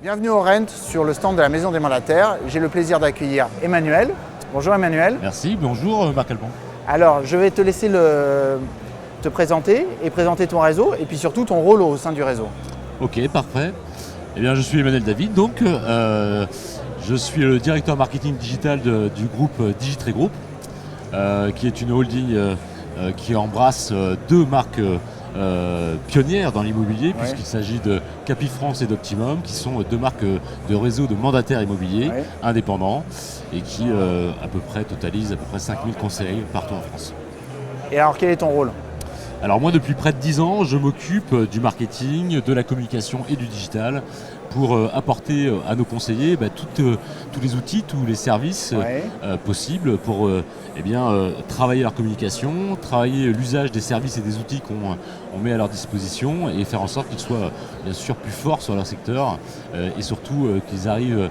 Bienvenue au Rent sur le stand de la Maison des Mandataires. J'ai le plaisir d'accueillir Emmanuel. Bonjour Emmanuel. Merci, bonjour Marc Alban. Alors je vais te laisser te présenter et présenter ton réseau et puis surtout ton rôle au sein du réseau. Ok, parfait. Eh bien, je suis Emmanuel David, donc je suis le directeur marketing digital du groupe Digitré Group, qui est une holding qui embrasse deux marques pionnières dans l'immobilier, puisqu'il s'agit de Capifrance et d'Optimum, qui sont deux marques de réseau de mandataires immobiliers indépendants et qui à peu près totalisent à peu près 5000 conseillers partout en France. Et alors quel est ton rôle ? Alors moi, depuis près de 10 ans, je m'occupe du marketing, de la communication et du digital pour apporter à nos conseillers tous les outils, tous les services possibles pour travailler leur communication, travailler l'usage des services et des outils qu'on met à leur disposition et faire en sorte qu'ils soient bien sûr plus forts sur leur secteur et surtout qu'ils arrivent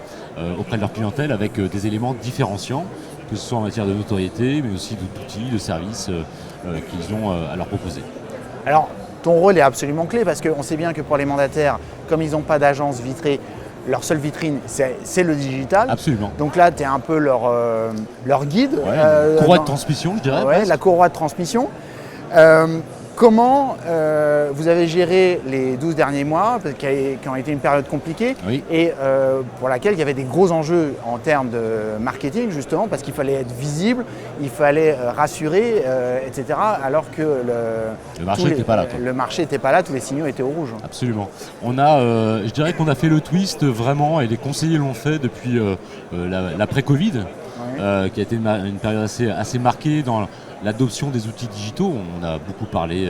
auprès de leur clientèle avec des éléments différenciants, que ce soit en matière de notoriété, mais aussi d'outils, de services qu'ils ont à leur proposer. Alors, ton rôle est absolument clé parce qu'on sait bien que pour les mandataires, comme ils n'ont pas d'agence vitrée, leur seule vitrine, c'est le digital. Absolument. Donc là, tu es un peu leur guide. Courroie de transmission, je dirais. Oui, la courroie de transmission. Comment vous avez géré les 12 derniers mois, qui ont été une période compliquée, et pour laquelle il y avait des gros enjeux en termes de marketing, justement, parce qu'il fallait être visible, il fallait rassurer, etc., alors que le marché n'était pas là. Le marché n'était pas là, tous les signaux étaient au rouge. Absolument. Je dirais qu'on a fait le twist vraiment, et les conseillers l'ont fait depuis l'après-Covid, qui a été une période assez marquée dans l'adoption des outils digitaux. On a beaucoup parlé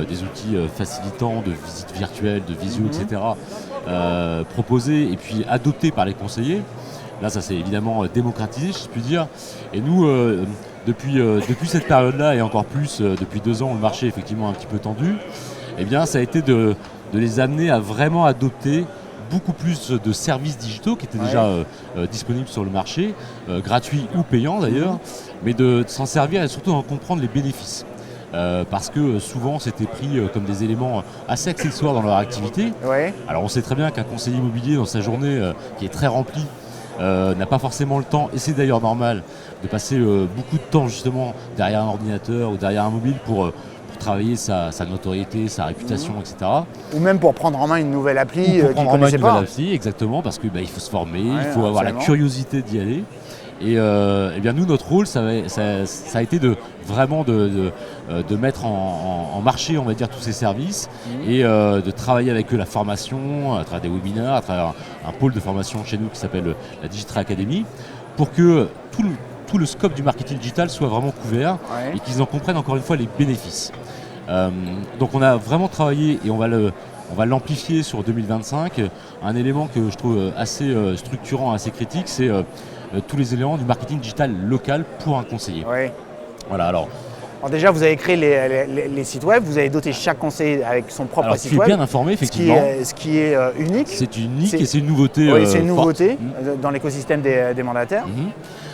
des outils facilitants, de visites virtuelles, de visio, etc. Proposés et puis adoptés par les conseillers. Là, ça s'est évidemment démocratisé, si je puis dire. Et nous, depuis cette période-là, et encore plus depuis 2 ans, le marché est effectivement un petit peu tendu, eh bien, ça a été de les amener à vraiment adopter beaucoup plus de services digitaux qui étaient déjà disponibles sur le marché, gratuits ou payants d'ailleurs, mais de s'en servir et surtout d'en comprendre les bénéfices. Parce que souvent c'était pris comme des éléments assez accessoires dans leur activité. Alors on sait très bien qu'un conseiller immobilier dans sa journée qui est très remplie n'a pas forcément le temps, et c'est d'ailleurs normal, de passer beaucoup de temps justement derrière un ordinateur ou derrière un mobile pour travailler sa notoriété, sa réputation, etc. Ou même pour prendre en main une nouvelle appli qu'ils ne connaissaient pas. Exactement, parce qu'il faut se former, il faut avoir la curiosité d'y aller. Et bien nous, notre rôle, ça a été de vraiment de mettre en marché, on va dire, tous ces services et de travailler avec eux la formation, à travers des webinaires, à travers un pôle de formation chez nous qui s'appelle la Digitré Academy, pour que tout le scope du marketing digital soit vraiment couvert et qu'ils en comprennent encore une fois les bénéfices. Donc on a vraiment travaillé et on va l'amplifier sur 2025. Un élément que je trouve assez structurant, assez critique, c'est tous les éléments du marketing digital local pour un conseiller. Voilà, alors déjà, vous avez créé les sites web, vous avez doté chaque conseiller avec son propre site web. Tu es bien informé, effectivement. Ce qui est unique. C'est unique et c'est une nouveauté. C'est une nouveauté dans l'écosystème des mandataires.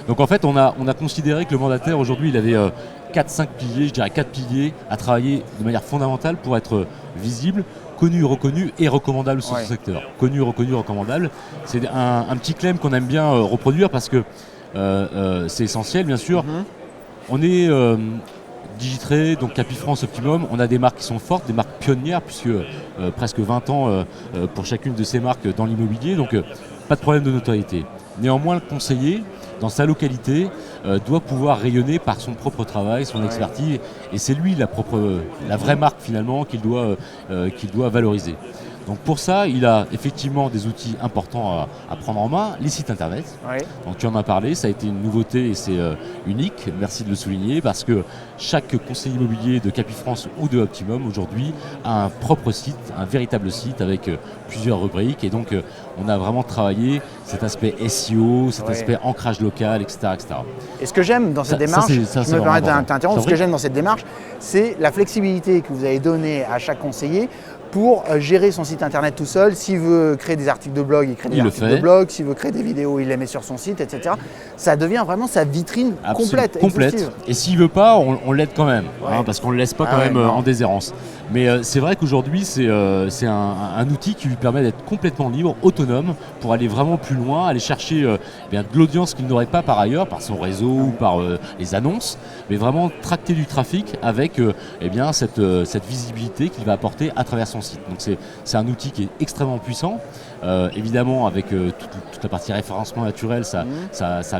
Donc en fait, on a considéré que le mandataire, aujourd'hui, il avait 4-5 piliers, je dirais 4 piliers à travailler de manière fondamentale pour être visible, connu, reconnu et recommandable sur son secteur. Connu, reconnu, recommandable. C'est un petit claim qu'on aime bien reproduire parce que c'est essentiel, bien sûr. On est Digitré, donc Capifrance, Optimum, on a des marques qui sont fortes, des marques pionnières, puisque presque 20 ans pour chacune de ces marques dans l'immobilier, donc pas de problème de notoriété. Néanmoins, le conseiller, dans sa localité, doit pouvoir rayonner par son propre travail, son expertise, et c'est lui la vraie marque finalement qu'il doit valoriser. Donc pour ça, il a effectivement des outils importants à prendre en main, les sites internet. Donc tu en as parlé, ça a été une nouveauté et c'est unique, merci de le souligner, parce que chaque conseiller immobilier de Capifrance ou de Optimum aujourd'hui a un propre site, un véritable site avec plusieurs rubriques, et donc on a vraiment travaillé cet aspect SEO, cet aspect ancrage local, etc. Et ce que j'aime dans cette démarche, je me permets de t'interrompre, ce que j'aime dans cette démarche, c'est la flexibilité que vous avez donnée à chaque conseiller pour gérer son site internet tout seul. S'il veut créer des articles de blog, il crée des articles de blog. S'il veut créer des vidéos, il les met sur son site, etc. Ça devient vraiment sa vitrine complète. Et s'il veut pas, on l'aide quand même, parce qu'on ne le laisse pas quand même en déshérence. Mais c'est vrai qu'aujourd'hui, c'est un outil qui lui permet d'être complètement libre, autonome, pour aller vraiment plus loin, aller chercher de l'audience qu'il n'aurait pas par ailleurs, par son réseau ou par les annonces, mais vraiment tracter du trafic avec cette visibilité qu'il va apporter à travers son site. Donc c'est un outil qui est extrêmement puissant. Évidemment, avec toute la partie référencement naturel, ça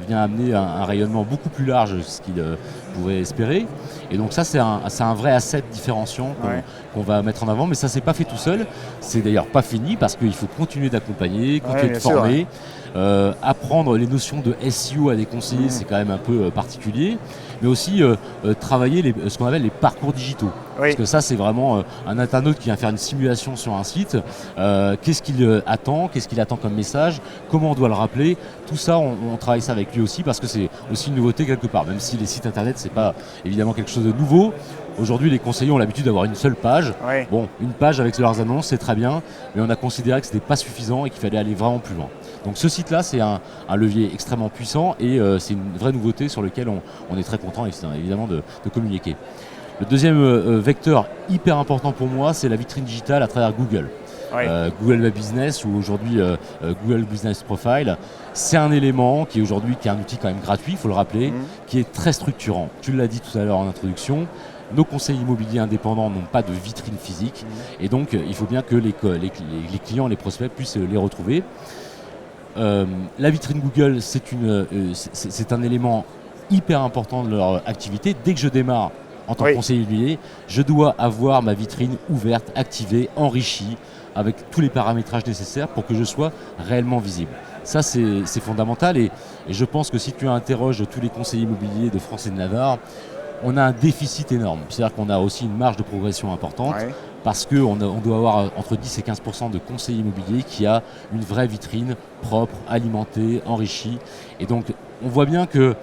vient amener un rayonnement beaucoup plus large de ce qu'il pouvait espérer. Et donc ça, c'est un vrai asset différenciant qu'on va mettre en avant. Mais ça, c'est pas fait tout seul. C'est d'ailleurs pas fini parce qu'il faut continuer d'accompagner, continuer de former. Apprendre les notions de SEO à des conseillers, c'est quand même un peu particulier, mais aussi travailler ce qu'on appelle les parcours digitaux. Parce que ça, c'est vraiment un internaute qui vient faire une simulation sur un site. Qu'est-ce qu'il attend comme message, comment on doit le rappeler. Tout ça, on travaille ça avec lui aussi parce que c'est aussi une nouveauté quelque part, même si les sites internet, c'est pas évidemment quelque chose de nouveau. Aujourd'hui, les conseillers ont l'habitude d'avoir une seule page. Bon, une page avec leurs annonces, c'est très bien, mais on a considéré que ce n'était pas suffisant et qu'il fallait aller vraiment plus loin. Donc ce site-là, c'est un levier extrêmement puissant et c'est une vraie nouveauté sur laquelle on est très content évidemment de communiquer. Le deuxième vecteur hyper important pour moi, c'est la vitrine digitale à travers Google. Google Web Business ou aujourd'hui Google Business Profile, c'est un élément qui est un outil quand même gratuit, il faut le rappeler, qui est très structurant. Tu l'as dit tout à l'heure en introduction. Nos conseillers immobiliers indépendants n'ont pas de vitrine physique et donc il faut bien que les clients, les prospects puissent les retrouver. La vitrine Google, c'est un élément hyper important de leur activité. Dès que je démarre en tant que conseiller immobilier, je dois avoir ma vitrine ouverte, activée, enrichie, avec tous les paramétrages nécessaires pour que je sois réellement visible. Ça, c'est fondamental et je pense que si tu interroges tous les conseillers immobiliers de France et de Navarre, on a un déficit énorme. C'est-à-dire qu'on a aussi une marge de progression importante parce qu'on doit avoir entre 10 et 15% de conseillers immobiliers qui a une vraie vitrine propre, alimentée, enrichie. Et donc, on voit bien que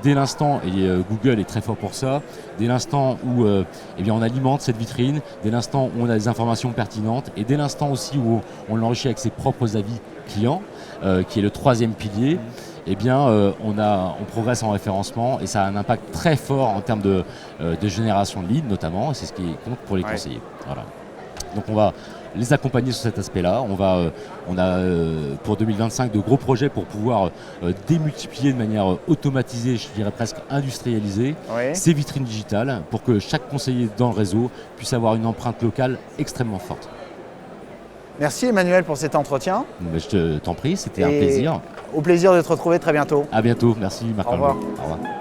dès l'instant, et Google est très fort pour ça, dès l'instant où on alimente cette vitrine, dès l'instant où on a des informations pertinentes et dès l'instant aussi où on l'enrichit avec ses propres avis clients, qui est le troisième pilier, on progresse en référencement et ça a un impact très fort en termes de génération de leads notamment, et c'est ce qui compte pour les conseillers. Voilà. Donc on va les accompagner sur cet aspect-là. On a pour 2025 de gros projets pour pouvoir démultiplier de manière automatisée, je dirais presque industrialisée, ces vitrines digitales pour que chaque conseiller dans le réseau puisse avoir une empreinte locale extrêmement forte. Merci Emmanuel pour cet entretien. Je t'en prie, c'était un plaisir. Au plaisir de te retrouver très bientôt. À bientôt, merci Marc. Au revoir. Au revoir.